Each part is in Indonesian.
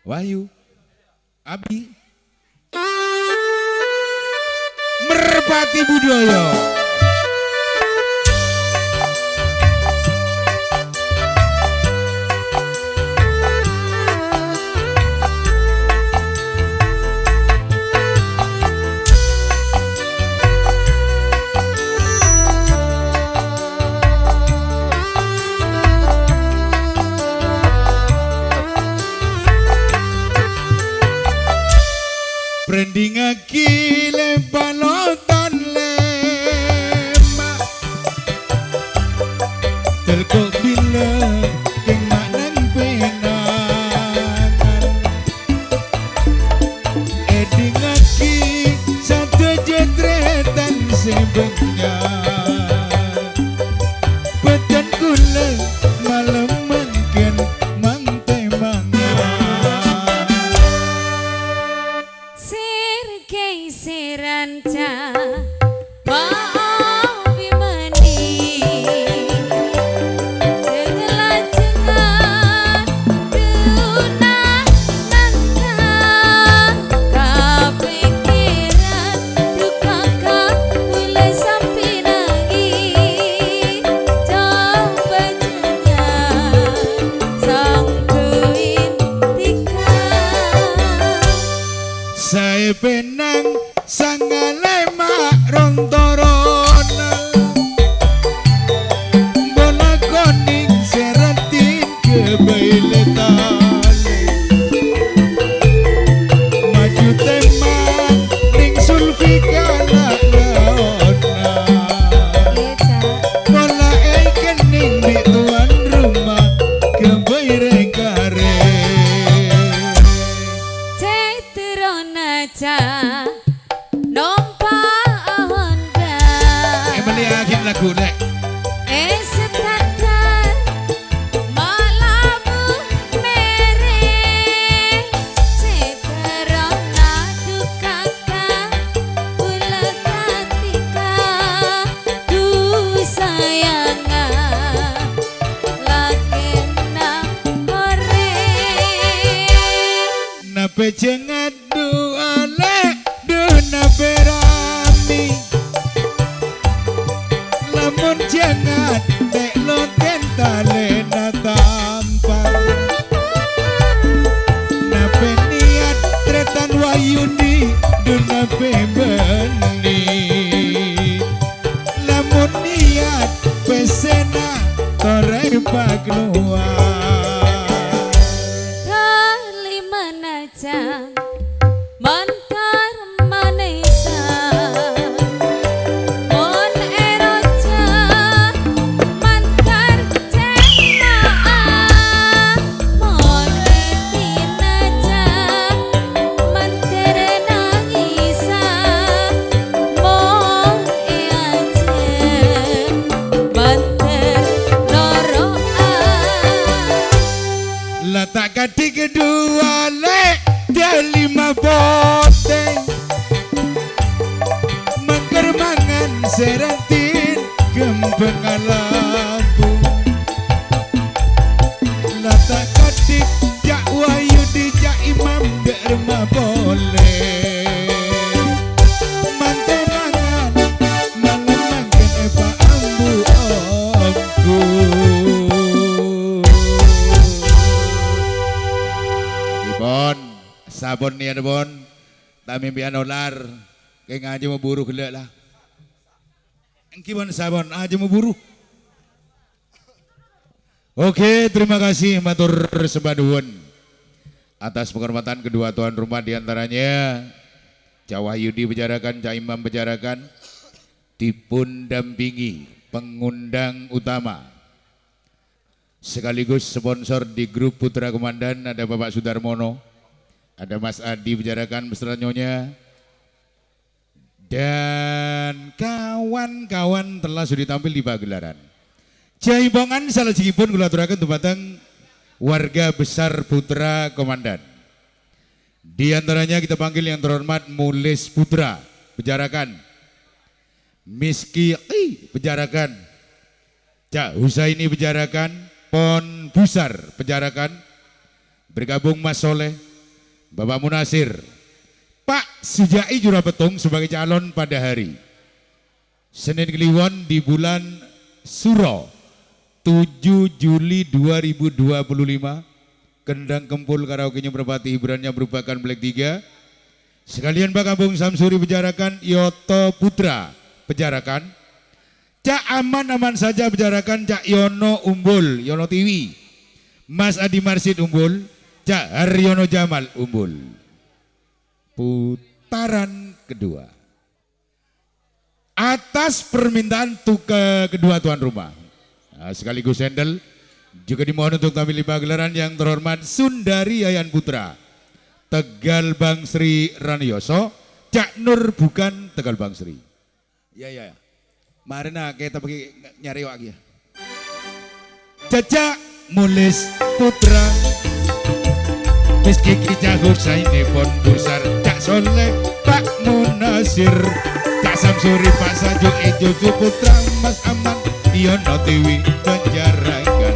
Wahyu, Abi, Merpati Budaya. Branding akile balotan lema terkok bila keng maknang penangan eding aki satu jetretan sebenya bedan kula malam mangken mantai mangan Seranca Mawi mani Jengelajengan Duna nantang Kapikiran Dukaka Mulai sampai nangis Coba jangan Sang kuintikan Saya penang sangale mak rontorona bola koning seratin ke bailetale maju temang ning sulfikana laona bola kening di tuan rumah ke bairengkare Cetrona ca Nompa Honda beliakin lagu nek Setata Malamu mere Cetrona dukaka Ulah katika Du sayanga Lakena hore nape cengat duale duna berami lamun jangan tek lo tentale na tampar nape niat tretan wayuni duna beni lamun niat pesena tore pagluar Kalimana jang Mantar manesa Mon eroja Mantar cemaa Mon retina jang Mantar nangisa Mon eajen Mantar loroan letak kadi kedua le dia 5 boteng mengkermangan serentin gembeng lampu letak kadi jak wayu di jak imam germa boleh mantai mangan malam mangken eva ambu aku Ibon, sabon ni ada bon, tak mimpian olar, keng aja mau buru gelak lah. Engki bon sabon aja mau buru. Oke, terima kasih matur sebaduun atas penghormatan kedua tuan rumah diantaranya Jawa Yudi bicarakan, Cak Imam bicarakan, dipun dampingi pengundang utama. Sekaligus sponsor di grup Putra Komandan ada Bapak Sudarmono, ada Mas Adi bicarakan beserta nyonya, dan kawan-kawan telah sudah tampil di pagelaran. Jaibongan salah jikipun kula aturaken dumateng warga besar Putra Komandan. Di antaranya kita panggil yang terhormat Mulis Putra bicarakan, Miski bicarakan, Cak Husaini bicarakan, Pon Busar penjarakan, bergabung Mas Soleh, Bapak Munasir, Pak Sujai Jurabetung sebagai calon pada hari Senin Kliwon di bulan Suro 7 Juli 2025. Kendang Kempul karaoke-nya Merpati hiburannya merupakan Black 3. Sekalian Pak Kampung Samsuri Pejarakan, Yoto Putra Pejarakan, Cak Aman saja Pejarakan, Cak Yono Umbul, Yono Tiwi, Mas Adi Marsid Umbul, Cak Haryono Jamal Umbul. Putaran kedua. Atas permintaan kedua tuan rumah, nah, sekaligus handle juga dimohon untuk tampil di pagelaran yang terhormat Sundari Yayan Putra Tegal Bang Sri Ranioso, Cak Nur bukan Tegal Bang Sri. Ya. Marina kita pergi nyari lagi ya. Caca Mulis Putra, Meski Kijah Husaini pun besar, Cak Soleh Pak Munasir, Cak Samsuri Pak Saju Ijo Putra, Mas Aman Yono Tiwi Penjarakan,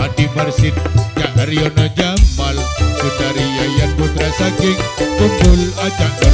Adi Marsid Cak Haryono Jamal, Sundari Yayan Putra saking Kumpul Acak